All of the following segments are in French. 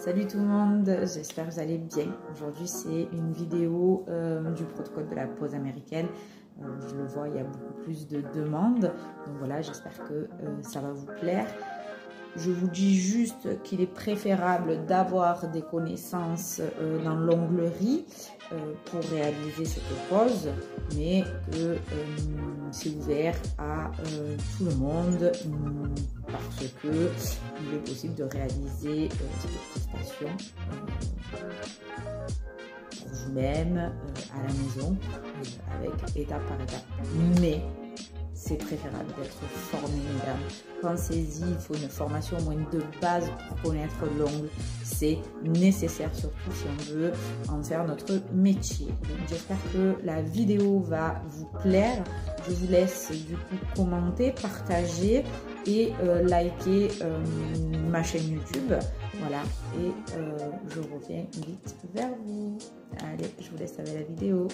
Salut tout le monde, j'espère que vous allez bien. Aujourd'hui c'est une vidéo du protocole de la pose américaine. Je le vois, il y a beaucoup plus de demandes. Donc voilà, j'espère que ça va vous plaire. Je vous dis juste qu'il est préférable d'avoir des connaissances dans l'onglerie pour réaliser cette pose, mais que c'est ouvert à tout le monde parce que il est possible de réaliser cette prestation pour vous-même à la maison avec étape par étape. Mais c'est préférable d'être formé, mesdames. Pensez-y, il faut une formation au moins de base pour connaître l'ongle. C'est nécessaire, surtout si on veut en faire notre métier. J'espère que la vidéo va vous plaire. Je vous laisse du coup commenter, partager et liker ma chaîne YouTube. Voilà, et je reviens vite vers vous. Allez, je vous laisse avec la vidéo.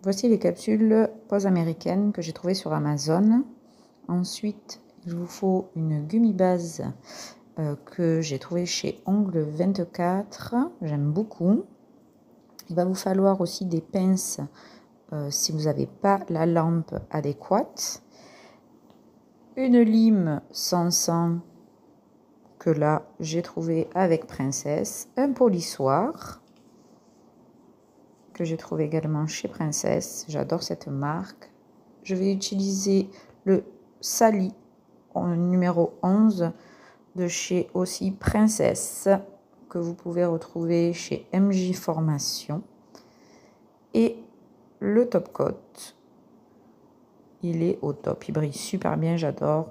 Voici les capsules pose américaine que j'ai trouvées sur Amazon. Ensuite, il vous faut une gummy base que j'ai trouvée chez Ongle 24. J'aime beaucoup. Il va vous falloir aussi des pinces si vous n'avez pas la lampe adéquate. Une lime sans sang que là j'ai trouvé avec Princesse. Un polissoir que j'ai trouvé également chez Princesse. J'adore cette marque. Je vais utiliser le Sally numéro 11 de chez aussi Princesse que vous pouvez retrouver chez MJ Formation. Et le top coat, il est au top. Il brille super bien. J'adore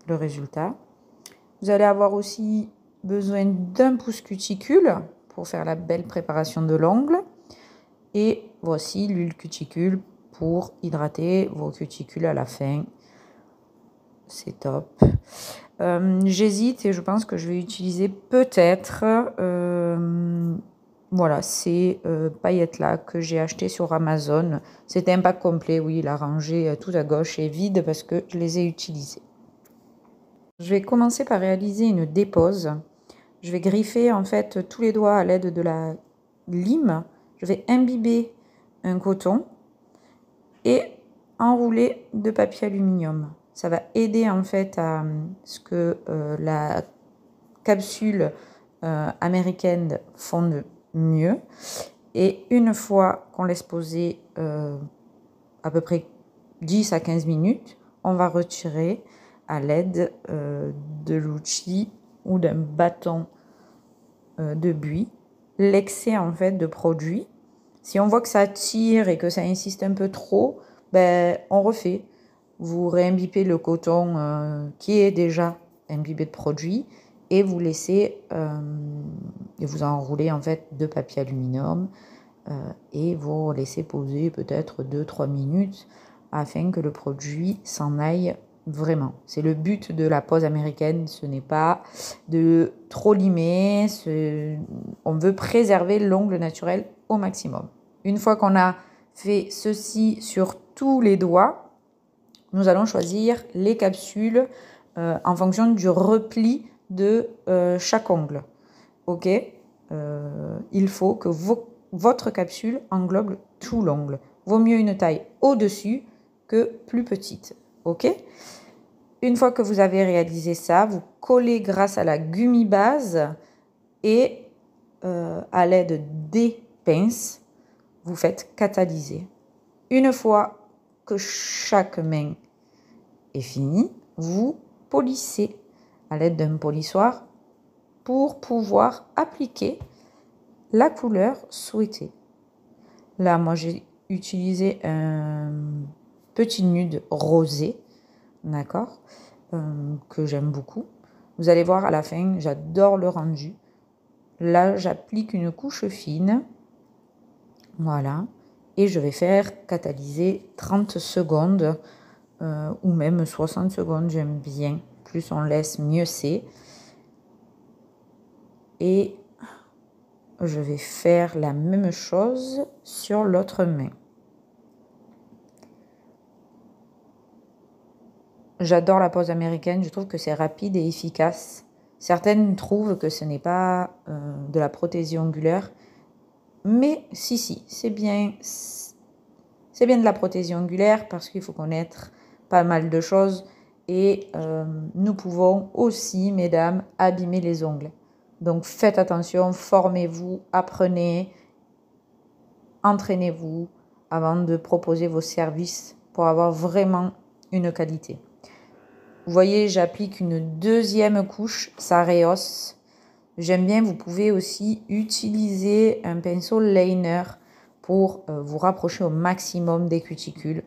le résultat. Vous allez avoir aussi besoin d'un pouce cuticule pour faire la belle préparation de l'ongle. Et voici l'huile cuticule pour hydrater vos cuticules à la fin. C'est top. J'hésite et je pense que je vais utiliser peut-être voilà, ces paillettes là que j'ai acheté sur Amazon. C'était un pack complet, oui, la rangée tout à gauche est vide parce que je les ai utilisées. Je vais commencer par réaliser une dépose. Je vais griffer en fait tous les doigts à l'aide de la lime. Je vais imbiber un coton et enrouler de papier aluminium. Ça va aider en fait à ce que la capsule américaine fonde mieux. Et une fois qu'on laisse poser à peu près 10 à 15 minutes, on va retirer à l'aide de l'outil ou d'un bâton de buis l'excès en fait de produit. Si on voit que ça tire et que ça insiste un peu trop, ben on refait. Vous réimbibez le coton qui est déjà imbibé de produit et vous laissez et vous enroulez en fait de papier aluminium et vous laissez poser peut-être 2-3 minutes afin que le produit s'en aille vraiment. C'est le but de la pose américaine, ce n'est pas de trop limer, on veut préserver l'ongle naturel au maximum. Une fois qu'on a fait ceci sur tous les doigts, nous allons choisir les capsules en fonction du repli de chaque ongle. Ok, il faut que votre capsule englobe tout l'ongle. Vaut mieux une taille au-dessus que plus petite. Ok. Une fois que vous avez réalisé ça, vous collez grâce à la gummy base et à l'aide des pinces, vous faites catalyser. Une fois que chaque main est finie, vous polissez à l'aide d'un polissoir pour pouvoir appliquer la couleur souhaitée. Là, moi, j'ai utilisé un petit nude rosé, d'accord, que j'aime beaucoup. Vous allez voir à la fin, j'adore le rendu. Là, j'applique une couche fine. Voilà. Et je vais faire catalyser 30 secondes ou même 60 secondes, j'aime bien. Plus on laisse, mieux c'est. Et je vais faire la même chose sur l'autre main. J'adore la pose américaine, je trouve que c'est rapide et efficace. Certaines trouvent que ce n'est pas de la prothésie ongulaire, mais si, c'est bien de la prothésie ongulaire parce qu'il faut connaître pas mal de choses et nous pouvons aussi, mesdames, abîmer les ongles. Donc faites attention, formez-vous, apprenez, entraînez-vous avant de proposer vos services pour avoir vraiment une qualité. Vous voyez, j'applique une deuxième couche, ça rehausse. J'aime bien, vous pouvez aussi utiliser un pinceau liner pour vous rapprocher au maximum des cuticules.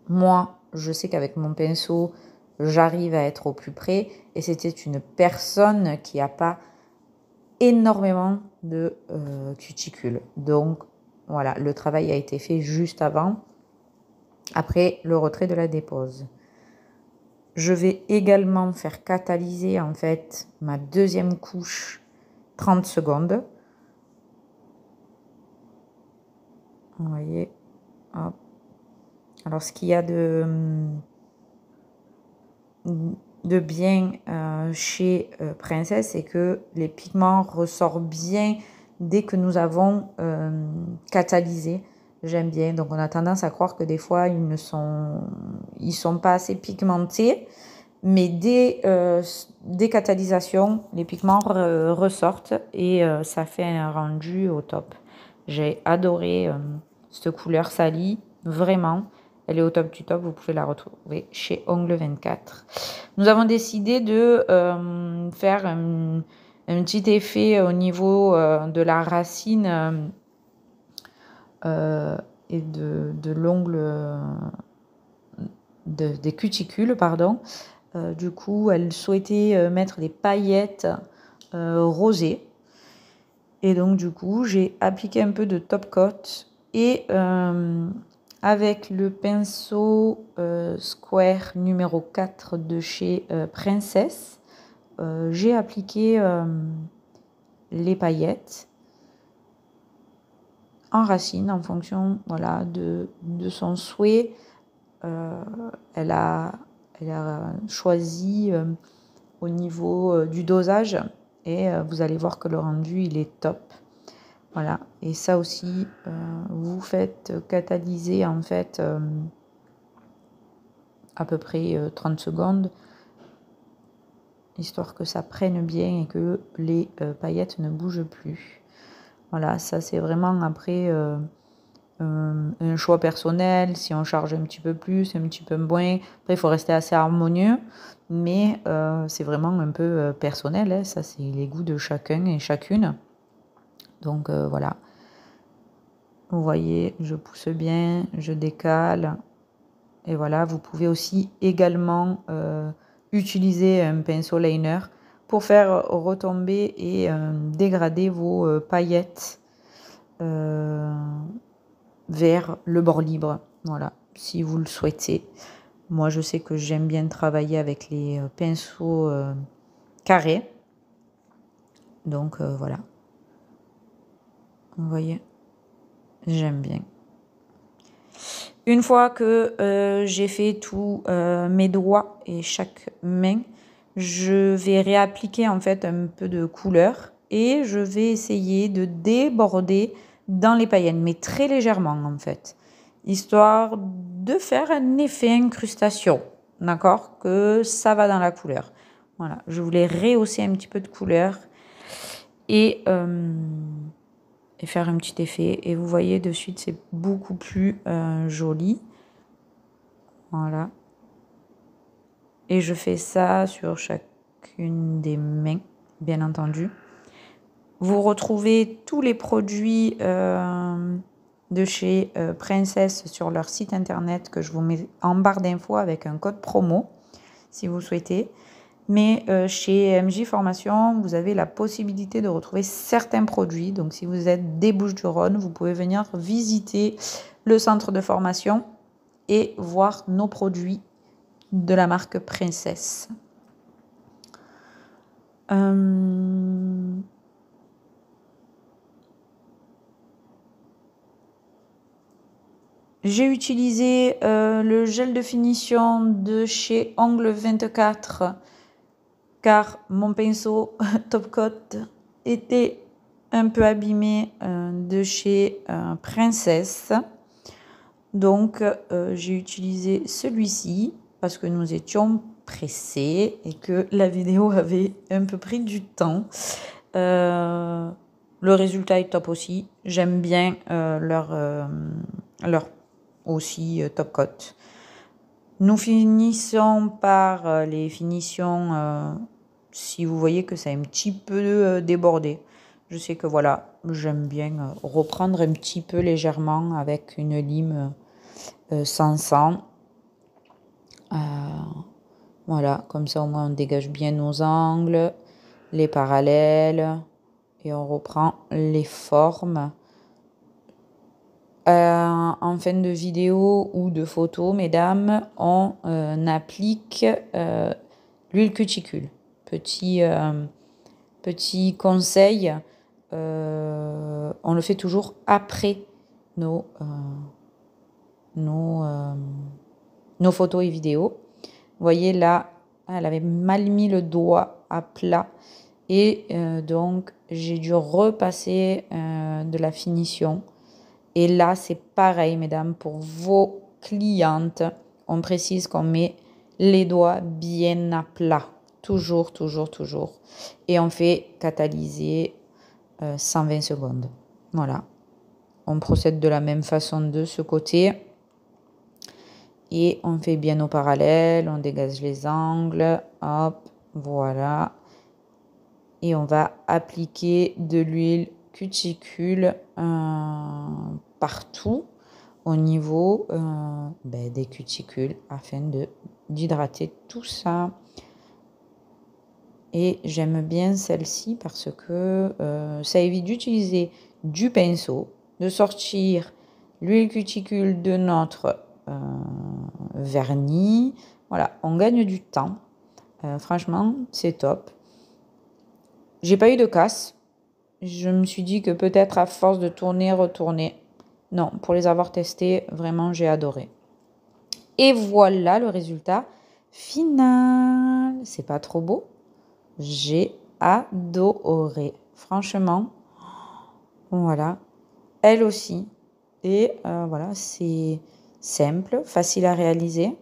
Moi, je sais qu'avec mon pinceau, j'arrive à être au plus près et c'était une personne qui n'a pas énormément de cuticules. Donc, voilà, le travail a été fait juste avant, après le retrait de la dépose. Je vais également faire catalyser en fait ma deuxième couche 30 secondes. Vous voyez, hop. Alors ce qu'il y a de bien chez Princess, c'est que les pigments ressortent bien dès que nous avons catalysé. J'aime bien. Donc on a tendance à croire que des fois ils sont pas assez pigmentés, mais dès catalysation, les pigments ressortent et ça fait un rendu au top. J'ai adoré cette couleur salie, vraiment. Elle est au top du top, vous pouvez la retrouver chez Ongle 24. Nous avons décidé de faire un petit effet au niveau de la racine et de l'ongle, des cuticules, pardon. Du coup, elle souhaitait mettre des paillettes rosées. Et donc, du coup, j'ai appliqué un peu de top coat et avec le pinceau Square numéro 4 de chez Princess, j'ai appliqué les paillettes en racine en fonction voilà, de son souhait. Elle a choisi au niveau du dosage et vous allez voir que le rendu il est top. Voilà, et ça aussi, vous faites catalyser en fait à peu près 30 secondes, histoire que ça prenne bien et que les paillettes ne bougent plus. Voilà, ça c'est vraiment après un choix personnel, si on charge un petit peu plus, un petit peu moins. Après, il faut rester assez harmonieux, mais c'est vraiment un peu personnel, hein. Ça c'est les goûts de chacun et chacune. Donc voilà. Vous voyez, je pousse bien, je décale. Et voilà, vous pouvez aussi également utiliser un pinceau liner pour faire retomber et dégrader vos paillettes vers le bord libre. Voilà, si vous le souhaitez. Moi, je sais que j'aime bien travailler avec les pinceaux carrés. Donc voilà. Vous voyez, j'aime bien. Une fois que j'ai fait tous mes doigts et chaque main, je vais réappliquer en fait un peu de couleur et je vais essayer de déborder dans les paillettes, mais très légèrement en fait, histoire de faire un effet incrustation, d'accord, que ça va dans la couleur. Voilà, je voulais rehausser un petit peu de couleur et faire un petit effet. Et vous voyez de suite, c'est beaucoup plus joli. Voilà. Et je fais ça sur chacune des mains, bien entendu. Vous retrouvez tous les produits de chez Princess sur leur site internet que je vous mets en barre d'infos avec un code promo, si vous souhaitez. Mais chez MJ Formation, vous avez la possibilité de retrouver certains produits. Donc, si vous êtes des Bouches-du-Rhône, vous pouvez venir visiter le centre de formation et voir nos produits de la marque Princess. J'ai utilisé le gel de finition de chez Ongle 24 car mon pinceau Top Coat était un peu abîmé de chez Princess. Donc j'ai utilisé celui-ci parce que nous étions pressés et que la vidéo avait un peu pris du temps. Le résultat est top aussi. J'aime bien leur aussi Top Coat. Nous finissons par les finitions, si vous voyez que c'est un petit peu débordé. Je sais que voilà, j'aime bien reprendre un petit peu légèrement avec une lime sans sang. Voilà, comme ça au moins on dégage bien nos angles, les parallèles et on reprend les formes. En fin de vidéo ou de photo, mesdames, on applique l'huile cuticule. Petit conseil, on le fait toujours après nos photos et vidéos. Vous voyez là, elle avait mal mis le doigt à plat et donc j'ai dû repasser de la finition. Et là, c'est pareil, mesdames, pour vos clientes. On précise qu'on met les doigts bien à plat. Toujours, toujours, toujours. Et on fait catalyser 120 secondes. Voilà. On procède de la même façon de ce côté. Et on fait bien nos parallèles. On dégage les angles. Hop, voilà. Et on va appliquer de l'huile cuticule partout au niveau des cuticules afin d'hydrater tout ça. Et j'aime bien celle-ci parce que ça évite d'utiliser du pinceau, de sortir l'huile cuticule de notre vernis. Voilà, on gagne du temps. Franchement, c'est top. J'ai pas eu de casse. Je me suis dit que peut-être à force de tourner, retourner. Non, pour les avoir testés, vraiment, j'ai adoré. Et voilà le résultat final. C'est pas trop beau? J'ai adoré. Franchement, voilà. Elle aussi. Et voilà, c'est simple, facile à réaliser.